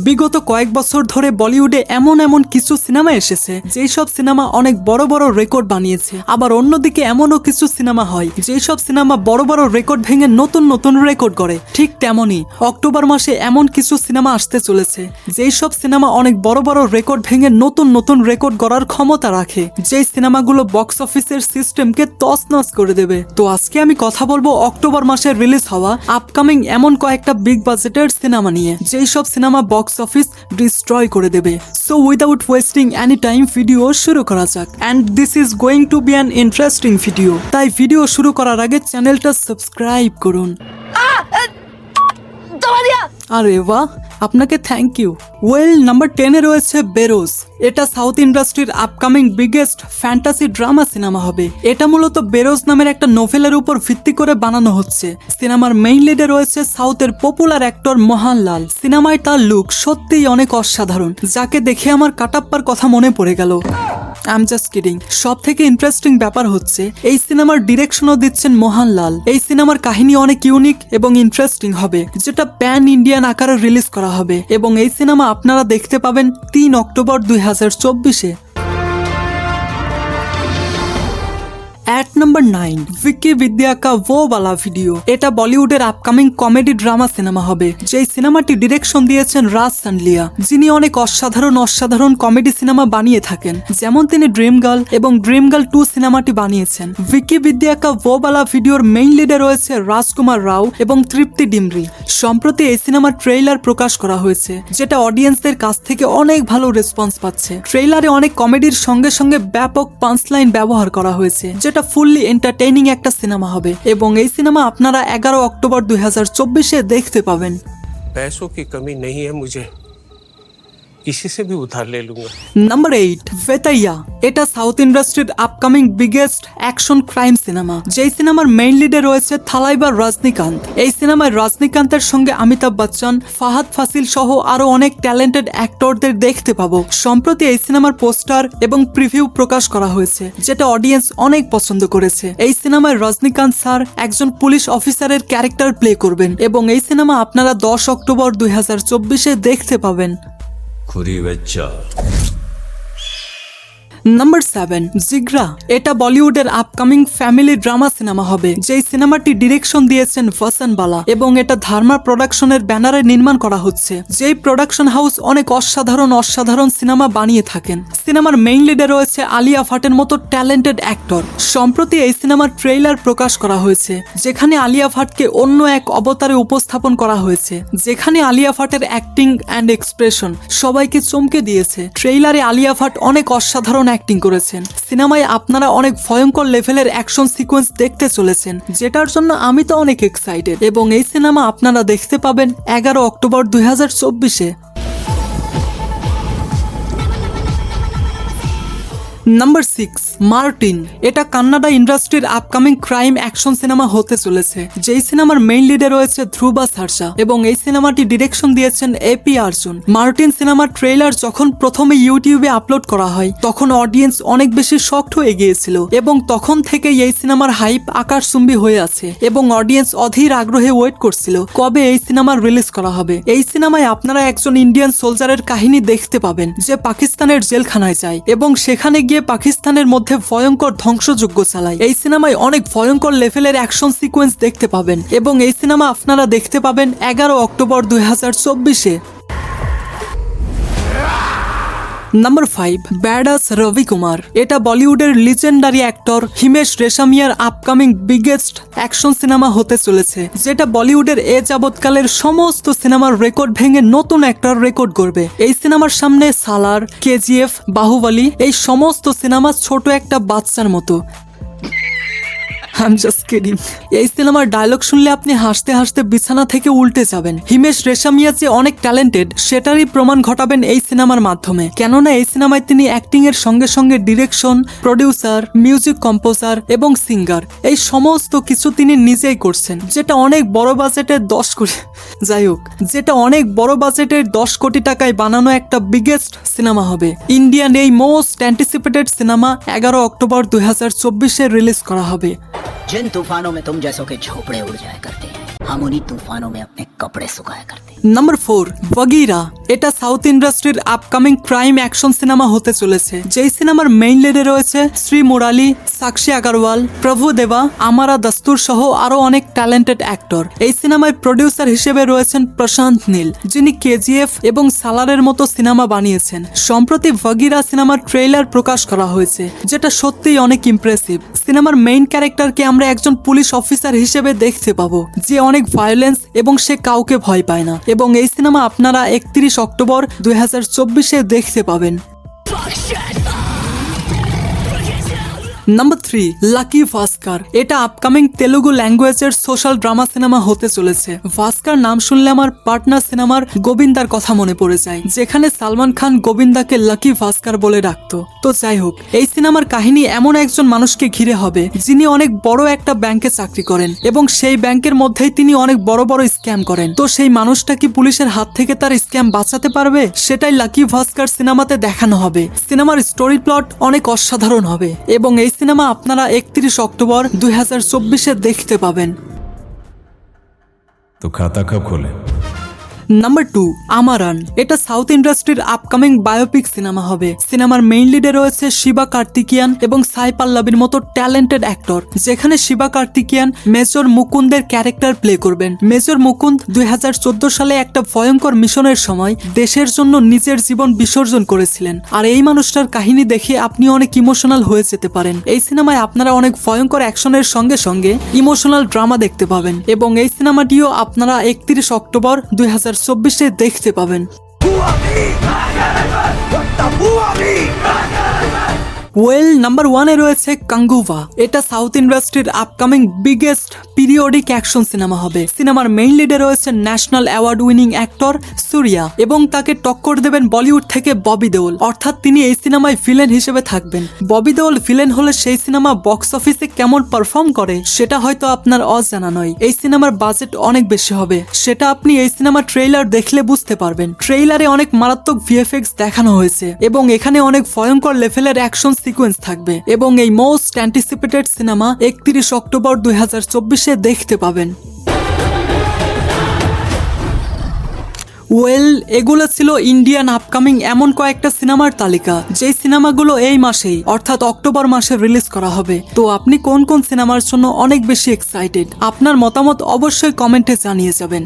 বিগত কয়েক বছর ধরে বলিউডে এমন এমন কিছু সিনেমা এসেছে যেই সব সিনেমা অনেক বড় বড় রেকর্ড বানিয়েছে, আবার অন্যদিকে এমনও কিছু সিনেমা হয় যেই সব সিনেমা বড় বড় রেকর্ড ভেঙে নতুন নতুন রেকর্ড করে। ঠিক তেমনই অক্টোবর মাসে এমন কিছু সিনেমা আসতে চলেছে যেই সব সিনেমা অনেক বড় বড় রেকর্ড ভেঙে নতুন নতুন রেকর্ড গড়ার ক্ষমতা রাখে, যেই সিনেমাগুলো বক্স অফিসের সিস্টেমকে তছনছ করে দেবে। তো আজকে আমি কথা বলবো অক্টোবর মাসে রিলিজ হওয়া আপকামিং এমন কয়েকটা বিগ বাজেটের সিনেমা নিয়ে যেই সব সিনেমা বক্স অফিস ডিস্ট্রয় করে দেবে। So without wasting any time video শুরু করা যাক, and this is going to be an interesting video. তাই ভিডিও শুরু করার আগে চ্যানেলটা সাবস্ক্রাইব করুন। আরে বাহ, আপনাকে থ্যাংক ইউ। ওয়েল, নাম্বার 10-এ রয়েছে বেরোজ। এটা সাউথ ইন্ডাস্ট্রির upcoming biggest fantasy drama cinema হবে। এটা মূলত বেরোজ নামের একটা নোভেলের উপর ভিত্তি করে বানানো হচ্ছে। সিনেমার মেইন লিডে রয়েছে সাউথের পপুলার অ্যাক্টর মোহনলাল। সিনেমায় তার লুক সত্যিই অনেক অসাধারণ, যাকে দেখে আমার কাটাপ্পার কথা মনে পড়ে গেল। I am just kidding. সব থেকে ইন্টারেস্টিং ব্যাপার হচ্ছে এই সিনেমার ডিরেকশনও দিচ্ছেন মোহনলাল। এই সিনেমার কাহিনী অনেক ইউনিক এবং ইন্টারেস্টিং হবে, যেটা প্যান ইন্ডিয়ান আকারে রিলিজ করা হবে, এবং এই সিনেমা আপনারা দেখতে পাবেন 3 অক্টোবর 2024-এ। এট নাম্বার 9, ভিকি বিদ্যা কা वो वाला ভিডিও। এটা বলিউডের আপকামিং কমেডি ড্রামা সিনেমা হবে। যেই সিনেমাটি ডিরেকশন দিয়েছেন রাজ সানলিয়া, যিনি অনেক অসাধারণ কমেডি সিনেমা বানিয়ে থাকেন, যেমন তিনি ড্রিম গার্ল এবং ড্রিম গার্ল 2 সিনেমাটি বানিয়েছেন। ভিকি বিদ্যা কা वो वाला ভিডিওর মেইন লিডে রয়েছে রাজকুমার রাও এবং তৃপ্তি ডিমরি। সম্প্রতি এই সিনেমার ট্রেইলার প্রকাশ করা হয়েছে, যেটা অডিয়েন্সদের কাছ থেকে অনেক ভালো রেসপন্স পাচ্ছে। ট্রেইলারে অনেক কমেডির সঙ্গে সঙ্গে ব্যাপক পাঞ্চলাইন ব্যবহার করা হয়েছে, যেটা ফুললি এন্টারটেইনিং একটা সিনেমা হবে, এবং এই সিনেমা আপনারা 11 অক্টোবর 2024-এ দেখতে পাবেন। पैसों की कमी नहीं है मुझे, किसी से भी उधार ले लूंगा। নাম্বার 8, ভেতাইয়া। এটা সাউথ ইন্ডাস্ট্রির upcoming biggest action crime cinema. যেই সিনেমার মেইন লিডে রয়েছে থালাইবার রজনীকান্ত। এই সিনেমায় রজনীকান্তের সঙ্গে অমিতাভ বচ্চন, ফাহাদ ফাসিল সহ আরো অনেক ট্যালেন্টেড অ্যাক্টরদের দেখতে পাবো। সম্প্রতি এই সিনেমার পোস্টার এবং প্রিভিউ প্রকাশ করা হয়েছে, যেটা অডিয়েন্স অনেক পছন্দ করেছে। এই সিনেমায় রজনীকান্ত স্যার একজন পুলিশ অফিসারের ক্যারেক্টার প্লে করবেন, এবং এই সিনেমা আপনারা 10 অক্টোবর 2024-এ দেখতে পাবেন। নাম্বার 7, জিগরা। এটা বলিউডের আপকামিং ফ্যামিলি ড্রামা সিনেমা হবে। যেই সিনেমাটি ডিরেকশন দিয়েছেন ভাসান বালা, এবং এটা ধার্মা প্রোডাকশনের ব্যানারে নির্মাণ করা হচ্ছে। যেই প্রোডাকশন হাউস অনেক অসাধারণ সিনেমা বানিয়ে থাকেন। সিনেমার মেইন লিডে রয়েছে আলিয়া ভাটের মতো ট্যালেন্টেড অ্যাক্টর। সম্প্রতি এই সিনেমার ট্রেইলার প্রকাশ করা হয়েছে, যেখানে আলিয়া ভাটকে অন্য এক অবতারে উপস্থাপন করা হয়েছে, যেখানে আলিয়া ভাটের অ্যাক্টিং অ্যান্ড এক্সপ্রেশন সবাইকে চমকে দিয়েছে। ট্রেইলারে আলিয়া ভাট অনেক অসাধারণ অ্যাক্টিং করেছেন। সিনেমায় আপনারা অনেক ভয়ঙ্কর লেভেলের অ্যাকশন সিকোয়েন্স দেখতে চলেছেন, যেটার জন্য আমি তো অনেক এক্সাইটেড, এবং এই সিনেমা আপনারা দেখতে পাবেন 11 অক্টোবর 2024-এ। Number 6, Martin. এটা কান্নাডা ইন্ডাস্ট্রির আপকামিং ক্রাইম অ্যাকশন সিনেমা হতে চলেছে। যেই সিনেমার মেইন লিডে রয়েছে ধ্রুবা সারসা, এবং এই সিনেমাটি ডিরেকশন দিয়েছেন এপি আর্জুন। মার্টিন সিনেমার ট্রেইলার যখন প্রথমে ইউটিউবে আপলোড করা হয়, তখন অডিয়েন্স অনেক বেশি শকড হয়ে গিয়েছিল, এবং তখন থেকে এই সিনেমার হাইপ আকাশচুম্বী হয়ে আছে, এবং অডিয়েন্স অধীর আগ্রহে ওয়েট করছিল কবে এই সিনেমার রিলিজ করা হবে। এই সিনেমায় আপনারা একজন ইন্ডিয়ান সোলজারের কাহিনী দেখতে পাবেন, যে পাকিস্তানের জেলখানায় যায় এবং সেখানে গিয়ে পাকিস্তানের মধ্যে ভয়ঙ্কর ধ্বংসযজ্ঞ চালায়। এই সিনেমায় অনেক ভয়ঙ্কর লেভেলের অ্যাকশন সিকোয়েন্স দেখতে পাবেন, এবং এই সিনেমা আপনারা দেখতে পাবেন 11 অক্টোবর 2024-এ। Number 5, badass Ravi Kumar. এটা বলিউডের লিজেন্ডারি অ্যাক্টর হিমেশ রেশমিয়ার আপকামিং বিগেস্ট অ্যাকশন সিনেমা হতে চলেছে, যেটা বলিউডের এ যাবৎকালের সমস্ত সিনেমার রেকর্ড ভেঙে নতুন একটা রেকর্ড গড়বে। এই সিনেমার সামনে সালার, কেজিএফ, বাহুবলী এই সমস্ত সিনেমা ছোট একটা বাচ্চার মতো। I am just kidding. এই সিনেমার ডায়লগ শুনলে আপনি হাসতে হাসতে বিছানা থেকে উল্টে যাবেন। হিমেশ রেশমিয়া যে অনেক ট্যালেন্টেড সেটারই প্রমাণ ঘটাবেন এই সিনেমার মাধ্যমে, কেননা এই সিনেমায় তিনি অ্যাক্টিং এর সঙ্গে সঙ্গে ডিরেকশন, প্রডিউসার, মিউজিক কম্পোজার এবং সিঙ্গার এই সমস্ত কিছু তিনি নিজেই করছেন, যেটা অনেক বড় বাজেটের 10 কোটি টাকায় বানানো একটা বিগেস্ট সিনেমা হবে। ইন্ডিয়ান এই মোস্ট অ্যান্টিসিপেটেড সিনেমা 11 অক্টোবর 2024-এ রিলিজ করা হবে। जिन तूफानों में तुम जैसों के झोपड़े उड़ जाया करते हैं। हम उन्हीं तूफानों में अपने कपड़े सुखाया करते। নাম্বার 4 বগিরা। এটা সাউথ ইন্ডাস্ট্রির আপকামিং ক্রাইম অ্যাকশন সিনেমা হতে চলেছে, যেই সিনেমার মেইন লিডে রয়েছে শ্রী মুরালি, সাক্ষী আগরওয়াল, প্রভু দেবা, আমারা দস্তুর সহ আরো অনেক ট্যালেন্টেড অ্যাক্টর। এই সিনেমায় প্রডিউসার হিসেবে রয়েছেন প্রশান্ত নীল, যিনি কেজিএফ এবং সালারের মতো সিনেমা বানিয়েছেন। সম্প্রতি বগিরা সিনেমার ট্রেইলার প্রকাশ করা হয়েছে, যেটা সত্যিই অনেক ইমপ্রেসিভ। সিনেমার মেইন ক্যারেক্টারকে আমরা একজন পুলিশ অফিসার হিসেবে দেখতে পাবো, যে অনেক ভায়োলেন্স এবং সে কাউকে ভয় পায় না। এবং এই সিনেমা আপনারা 31 অক্টোবর 2024-এ দেখতে পাবেন। নাম্বার 3 লাকি ভাস্কর। এটা আপকামিং তেলুগু ল্যাঙ্গুয়েজের সোশ্যাল ড্রামা সিনেমা হতে চলেছে। ভাস্কর নাম শুনলে আমার পার্টনার সিনেমার গোবিন্দার কথা মনে পড়ে যায়, যেখানে সালমান খান গোবিন্দাকে লাকি ভাস্কর বলে ডাকতো। তো যাই হোক, এই সিনেমার কাহিনী এমন একজন মানুষকে ঘিরে হবে, যিনি অনেক বড় একটা ব্যাংকে চাকরি করেন এবং সেই ব্যাংকের মধ্যেই তিনি অনেক বড় বড় স্ক্যাম করেন। তো সেই মানুষটা কি পুলিশের হাত থেকে তার স্ক্যাম বাঁচাতে পারবে, সেটাই লাকি ভাস্কর সিনেমাতে দেখানো হবে। সিনেমার স্টোরি প্লট অনেক অসাধারণ হবে এবং এই সিনেমা আপনারা 31 অক্টোবর 2024-এ দেখতে পাবেন। तो खाता कब खोले? নাম্বার 2 আমারান। এটা সাউথ ইন্ডাস্ট্রির আপকামিং বায়োপিক সিনেমা হবে। সিনেমার মেইন লিডে রয়েছে শিবা কার্তিকিয়ান এবং সাই পাল্লাবির মতো ট্যালেন্টেড অ্যাক্টর, যেখানে শিবা কার্তিকিয়ান মেজর মুকুন্দের ক্যারেক্টার প্লে করবেন। মেজর মুকুন্দ 2014 সালে একটা ভয়ঙ্কর মিশনের সময় দেশের জন্য নিজের জীবন বিসর্জন করেছিলেন, আর এই মানুষটার কাহিনী দেখে আপনি অনেক ইমোশনাল হয়ে যেতে পারেন। এই সিনেমায় আপনারা অনেক ভয়ঙ্কর অ্যাকশনের সঙ্গে সঙ্গে ইমোশনাল ড্রামা দেখতে পাবেন এবং এই সিনেমাটিও আপনারা 31 অক্টোবর 2024-এ দেখতে পাবেন। ওয়েল, নাম্বার 1-এ রয়েছে কাঙ্গুভা। এটা সাউথ ইন্ডাস্ট্রির upcoming biggest periodic action cinema হবে। সিনেমার মেইন লিডে রয়েছে ন্যাশনাল অ্যাওয়ার্ড উইনিং অ্যাক্টর সূর্যা এবং তাকে টক্কর দেবেন বলিউড থেকে ববি দেওল, অর্থাৎ তিনি এই সিনেমায় ভিলেন হিসেবে থাকবেন। ববি দেওল ভিলেন হলে সেই সিনেমা বক্স অফিসে কেমন পারফর্ম করে সেটা হয়তো আপনার অজানা নয়। এই সিনেমার বাজেট অনেক বেশি হবে, সেটা আপনি এই সিনেমার ট্রেইলার দেখলে বুঝতে পারবেন। ট্রেইলারে অনেক মারাত্মক ভিএফএক্স দেখানো হয়েছে এবং এখানে অনেক ভয়ঙ্কর লেভেলের অ্যাকশন সিকোয়েন্স থাকবে এবং এই মোস্ট অ্যান্টিসিপেটেড সিনেমা 31 অক্টোবর 2024-এ দেখতে পাবেন। ওয়েল, এগুলো ছিল ইন্ডিয়ান আপকামিং এমন কয়েকটা সিনেমার তালিকা, যেই সিনেমাগুলো এই মাসেই অর্থাৎ অক্টোবর মাসে রিলিজ করা হবে। তো আপনি কোন কোন সিনেমার জন্য অনেক বেশি এক্সাইটেড, আপনার মতামত অবশ্যই কমেন্টে জানিয়ে যাবেন।